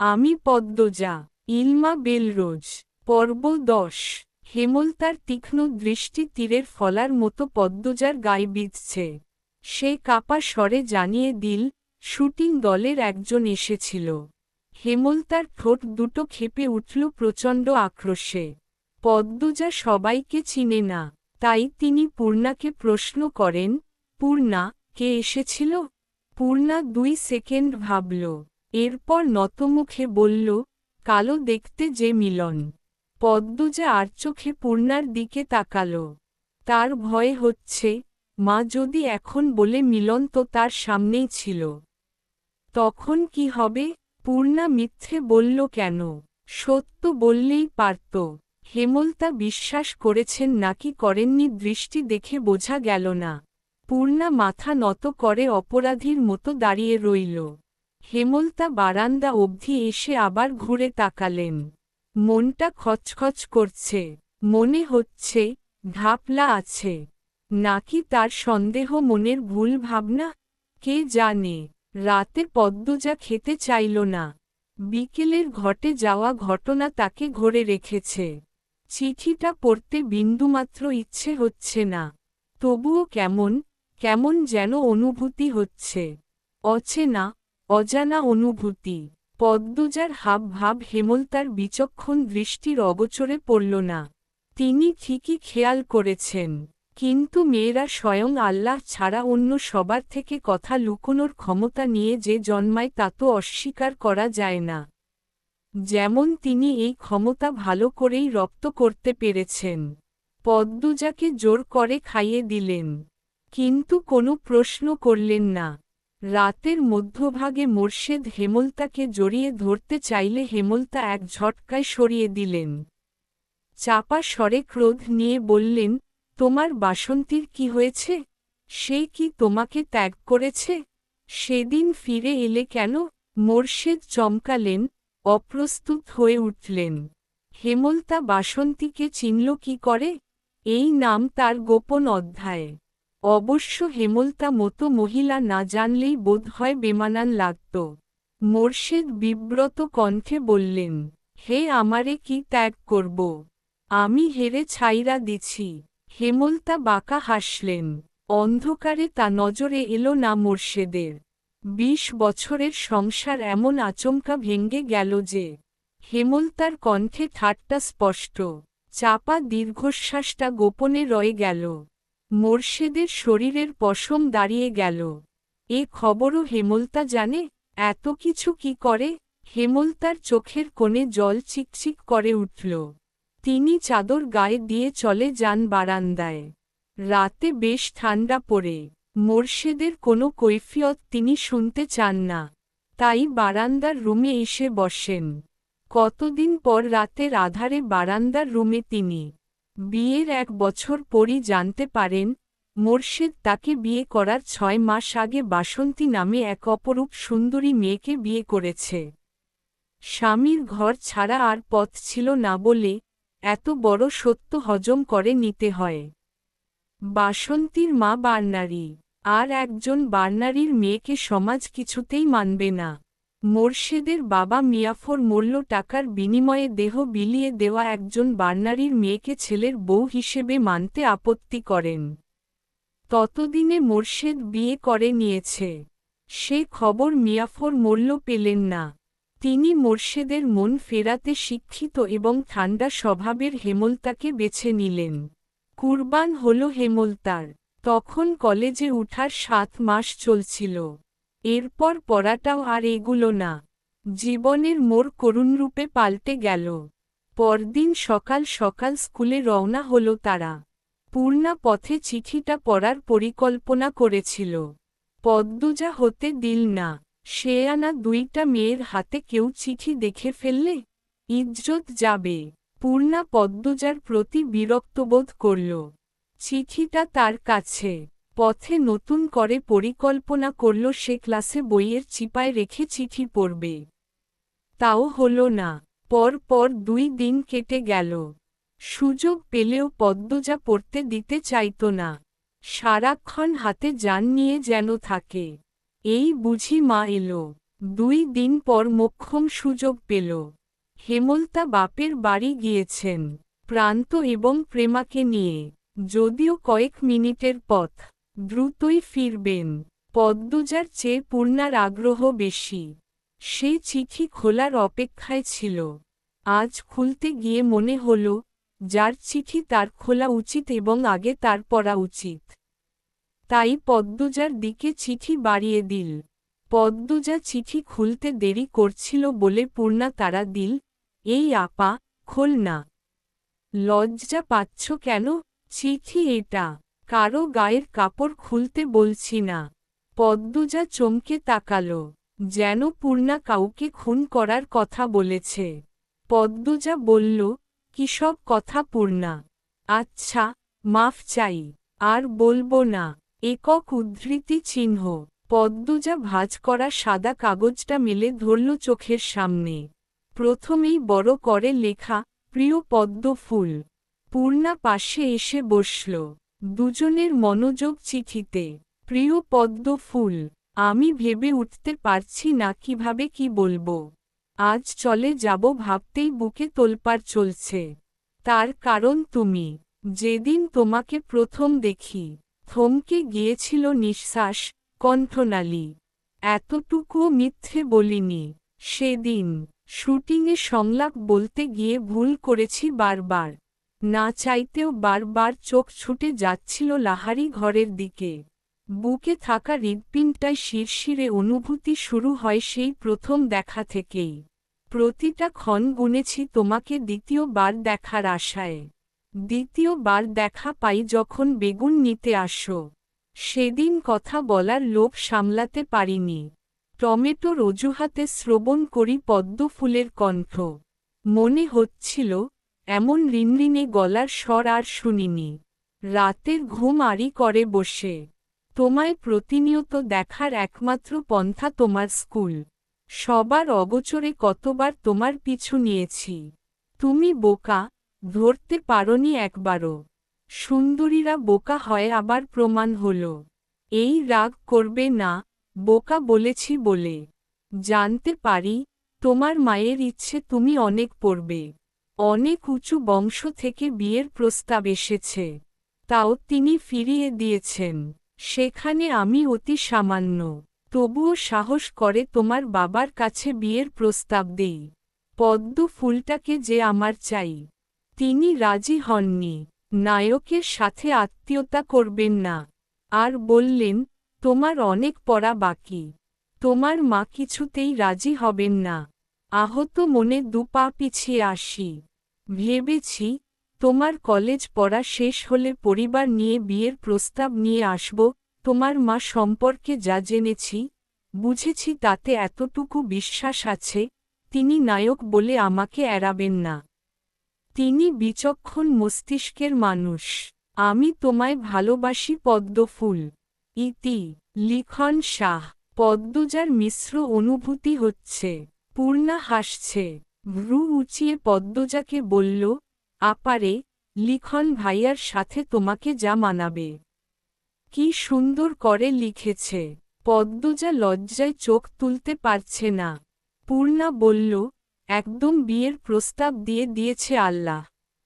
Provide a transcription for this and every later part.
আমি পদ্মজা। ইলমা বেলরোজ। পর্ব 10। হেমলতার তীক্ষ্ণ দৃষ্টি তীরের ফলার মতো পদ্মজার গায়ে বিঁধছে। সে কাপা স্বরে জানিয়ে দিল, শুটিং দলের একজন এসেছিল। হেমলতার ঠোঁট দুটো ক্ষেপে উঠল প্রচণ্ড আক্রোশে। পদ্মজা সবাইকে চিনে না, তাই তিনি পূর্ণাকে প্রশ্ন করেন, পূর্ণা, কে এসেছিল? পূর্ণা 2 সেকেন্ড ভাবল, এরপর নতমুখে বলল, কালো দেখতে যে মিলন। পদ্মজা আর চোখে পূর্ণার দিকে তাকাল। তার ভয় হচ্ছে, মা যদি এখন বলে মিলন তো তার সামনেই ছিল, তখন কি হবে? পূর্ণা মিথ্যে বলল কেন? সত্য বললেই পারত। হেমলতা বিশ্বাস করেছেন নাকি করেননি দৃষ্টি দেখে বোঝা গেল না। পূর্ণা মাথা নত করে অপরাধীর মতো দাঁড়িয়ে রইল। হেমলতা বারান্দা অবধি এসে আবার ঘুরে তাকালেন। মনটা খচখচ করছে। মনে হচ্ছে, ঘাপলা আছে। নাকি তার সন্দেহ মনের ভুল ভাবনা? কে জানে। রাতে পদ্মজা খেতে চাইল না। বিকেলের ঘটে যাওয়া ঘটনা তাকে ঘরে রেখেছে। চিঠিটা পড়তে বিন্দুমাত্র ইচ্ছে হচ্ছে না। তবুও কেমন কেমন যেন অনুভূতি হচ্ছে। অচেনা, অজানা অনুভূতি। পদ্মজার হাবভাব হেমলতার বিচক্ষণ দৃষ্টির অগোচরে পড়ল না। তিনি ঠিকই খেয়াল করেছেন, কিন্তু মেয়েরা স্বয়ং আল্লাহ ছাড়া অন্য সবার থেকে কথা লুকোনোর ক্ষমতা নিয়ে যে জন্মায় তা তো অস্বীকার করা যায় না। যেমন তিনি এই ক্ষমতা ভালো করেই রপ্ত করতে পেরেছেন। পদ্মজাকে জোর করে খাইয়ে দিলেন, কিন্তু কোনো প্রশ্ন করলেন না। রাতের মধ্যভাগে মোর্শেদ হেমলতাকে জড়িয়ে ধরতে চাইলে হেমলতা এক ঝটকায় সরিয়ে দিলেন। চাপা স্বরে ক্রোধ নিয়ে বললেন, তোমার বাসন্তীর কি হয়েছে? সে কি তোমাকে ত্যাগ করেছে? সেদিন ফিরে এলে কেন? মোর্শেদ চমকালেন, অপ্রস্তুত হয়ে উঠলেন। হেমলতা বাসন্তীকে চিনল কি করে? এই নাম তার গোপন অধ্যায়। অবশ্য হেমলতা মতো মহিলা না জানলেই বোধ হয় বেমানান লাগত। মোর্শেদ বিব্রত কণ্ঠে বললেন, হে আমারে কি ত্যাগ করব? আমি হেরে ছাইরা দিছি। হেমলতা বাঁকা হাসলেন। অন্ধকারে তা নজরে এলো না মোর্শেদের। 20 বছরের সংসার এমন আচমকা ভেঙ্গে গেল যে। হেমলতার কণ্ঠে ঠাট্টা স্পষ্ট। চাপা দীর্ঘশ্বাসটা গোপনে রয়ে গেল। মোর্শেদের শরীরের পশম দাঁড়িয়ে গেল। এ খবরও হেমলতা জানে? এত কিছু কি করে? হেমলতার চোখের কোণে জল চিকচিক করে উঠল। তিনি চাদর গায়ে দিয়ে চলে যান বারান্দায়। রাতে বেশ ঠান্ডা পড়ে। মোর্শেদের কোনো কৈফিয়ত তিনি শুনতে চান না। তাই বারান্দার রুমে এসে বসেন। কতদিন পর রাতের আধারে বারান্দার রুমে তিনি। বিয়ের 1 বছর পরই জানতে পারেন, মোর্শেদ তাকে বিয়ে করার 6 মাস আগে বাসন্তী নামে এক অপরূপ সুন্দরী মেয়েকে বিয়ে করেছে। স্বামীর ঘর ছাড়া আর পথ ছিল না বলে এত বড় সত্য হজম করে নিতে হয়। বাসন্তীর মা বার্নারী। আর একজন বার্নারীর মেয়েকে সমাজ কিছুতেই মানবে না। মোর্শেদের বাবা মিয়াফর মূল্য টাকার বিনিময়ে দেহ বিলিয়ে দেওয়া একজন বার্নারীর মেয়েকে ছেলের বউ হিসেবে মানতে আপত্তি করেন। ততদিনে মোর্শেদ বিয়ে করে নিয়েছে। সে খবর মিয়াফর মূল্য পেলেন না। তিনি মোর্শেদের মন ফেরাতে শিক্ষিত এবং ঠান্ডা স্বভাবের হেমলতাকে বেছে নিলেন। কুরবান হল হেমলতার। তখন কলেজে উঠার 7 মাস চলছিল। এরপর পড়াটাও আর এগুলো না। জীবনের মোড় করুণরূপে পাল্টে গেল। পরদিন সকাল সকাল স্কুলে রওনা হল তারা। পূর্ণা পথে চিঠিটা পড়ার পরিকল্পনা করেছিল। পদ্মজা হতে দিল না। সে আনা 2টা মেয়ের হাতে কেউ চিঠি দেখে ফেললে ইজ্জত যাবে। পূর্ণা পদ্মজার প্রতি বিরক্তবোধ করল। চিঠিটা তার কাছে। পথে নতুন করে পরিকল্পনা করল সে ক্লাসে বইয়ের চিপায় রেখে চিঠি পড়বে। তাও হল না। পর 2 দিন কেটে গেল। সুযোগ পেলেও পদ্মজা পড়তে দিতে চাইত না। সারাক্ষণ হাতে যান নিয়ে যেন থাকে। এই বুঝি মা এলো। 2 দিন পর মোক্ষম সুযোগ পেল। হেমলতা বাপের বাড়ি গিয়েছেন প্রান্ত এবং প্রেমাকে নিয়ে, যদিও কয়েক মিনিটের পথ, দ্রুতই ফিরবেন। পদ্মজার চেয়ে পূর্ণার আগ্রহ বেশি। সে চিঠি খোলার অপেক্ষায় ছিল। আজ খুলতে গিয়ে মনে হল, যার চিঠি তার খোলা উচিত এবং আগে তার পড়া উচিত। তাই পদ্মজার দিকে চিঠি বাড়িয়ে দিল। পদ্মজা চিঠি খুলতে দেরি করছিল বলে পূর্ণা তাড়া দিল, এই আপা, খোল না। লজ্জা পাচ্ছ কেন? চিঠি এটা। কারো গায়ের কাপড় খুলতে বলছি না। পদ্মজা চমকে তাকালো, যেন পূর্ণা কাউকে খুন করার কথা বলেছে। পদ্মজা বলল, কিসব কথা পূর্ণা? আচ্ছা, মাফ চাই, আর বলবো না। একক উদ্ধৃতি চিহ্ন। পদ্মজা ভাঁজ করা সাদা কাগজটা মেলে ধরল চোখের সামনে। প্রথমেই বড় করে লেখা, প্রিয় পদ্ম ফুল। পূর্ণা পাশে এসে বসল। দুজনের মনোযোগ চিঠিতে। প্রিয় পদ্ম ফুল, আমি ভেবে উঠতে পারছি না কিভাবে কি বলবো। আজ চলে যাব ভাবতেই বুকে তোলপাড় চলছে। তার কারণ তুমি। যেদিন তোমাকে প্রথম দেখি, থমকে গিয়েছিল নিঃশ্বাস, কণ্ঠনালী। এতটুকুও মিথ্যে বলিনি। সেদিন শুটিংয়ে সংলাপ বলতে গিয়ে ভুল করেছি বারবার। না চাইতেও বারবার চোখ ছুটে যাচ্ছিল লাহারি ঘরের দিকে। বুকে থাকা হৃৎপিণ্ডটায় শিরশিরে অনুভূতি শুরু হয় সেই প্রথম দেখা থেকেই। প্রতিটা ক্ষণ গুনেছি তোমাকে দ্বিতীয়বার দেখার আশায়। দ্বিতীয়বার দেখা পাই যখন বেগুন নিতে আসো। সেদিন কথা বলার লোভ সামলাতে পারিনি। টমেটোর অজুহাতে শ্রবণ করি পদ্ম ফুলের কণ্ঠ। মনে হচ্ছিল, এমন রিনরিনে গলার স্বর আর শুনিনি। রাতের ঘুম আড়ি করে বসে। তোমায় প্রতিনিয়ত দেখার একমাত্র পন্থা তোমার স্কুল। সবার অগোচরে কতবার তোমার পিছু নিয়েছি। তুমি বোকা, ধরতে পারোনি একবারও। সুন্দরীরা বোকা হয় আবার প্রমাণ হল। এই রাগ করবে না, বোকা বলেছি বলে। জানতে পারি, তোমার মায়ের ইচ্ছে তুমি অনেক পড়বে। অনেক উঁচু বংশ থেকে বিয়ের প্রস্তাব এসেছে। তাও তিনি ফিরিয়ে দিয়েছেন। সেখানে আমি অতি সামান্য। তবুও সাহস করে তোমার বাবার কাছে বিয়ের প্রস্তাব দেই। পদ্ম ফুলটাকে যে আমার চাই। তিনি রাজি হননি। নায়কের সাথে আত্মীয়তা করবেন না। আর বললেন, তোমার অনেক পড়া বাকি। তোমার মা কিছুতেই রাজি হবেন না। আহত মনে 2 পা পিছিয়ে আসি। ভেবেছি, তোমার কলেজ পড়া শেষ হলে পরিবার নিয়ে বিয়ের প্রস্তাব নিয়ে আসব। তোমার মা সম্পর্কে যা জেনেছি, বুঝেছি তাতে এতটুকু বিশ্বাস আছে, তিনি নায়ক বলে আমাকে এড়াবেন না। তিনি বিচক্ষণ মস্তিষ্কের মানুষ। আমি তোমায় ভালোবাসি পদ্ম ফুল। ইতি। লিখন শাহ। পদ্মজার মিশ্র অনুভূতি হচ্ছে। পূর্ণা হাসছে। ভ্রু উঁচিয়ে পদ্মজাকে বলল, আপারে, লিখন ভাইয়ার সাথে তোমাকে যা মানাবে। কি সুন্দর করে লিখেছে। পদ্মজা লজ্জায় চোখ তুলতে পারছে না। পূর্ণা বলল, একদম বিয়ের প্রস্তাব দিয়ে দিয়েছে আল্লাহ।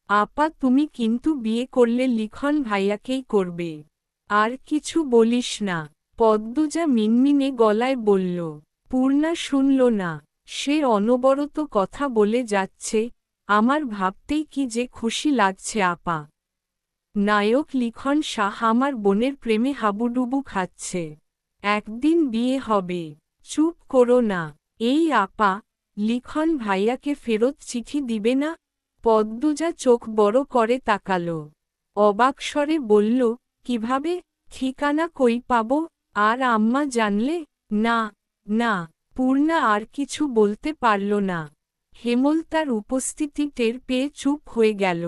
আপা তুমি কিন্তু বিয়ে করলে লিখন ভাইয়াকেই করবে। আর কিছু বলিস না। পদ্মজা মিনমিনে গলায় বলল। পূর্ণা শুনল না। সে অনবরত কথা বলে যাচ্ছে, আমার ভাবতেই কি যে খুশি লাগছে আপা। নায়ক লিখন শাহ আমার বোনের প্রেমে হাবুডুবু খাচ্ছে। একদিন বিয়ে হবে। চুপ করো না। এই আপা, লিখন ভাইয়াকে ফেরত চিঠি দিবে না? পদ্মজা চোখ বড় করে তাকালো। অবাক স্বরে বলল, কিভাবে? ঠিকানা কই পাব? আর আম্মা জানলে? না, না। পূর্ণা আর কিছু বলতে পারল না। হেমলতার উপস্থিতি টের পেয়ে চুপ হয়ে গেল।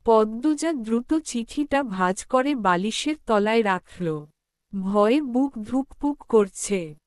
পদ্মজা দ্রুত চিঠিটা ভাঁজ করে বালিশের তলায় রাখল। ভয়ে বুক ধুকপুক করছে।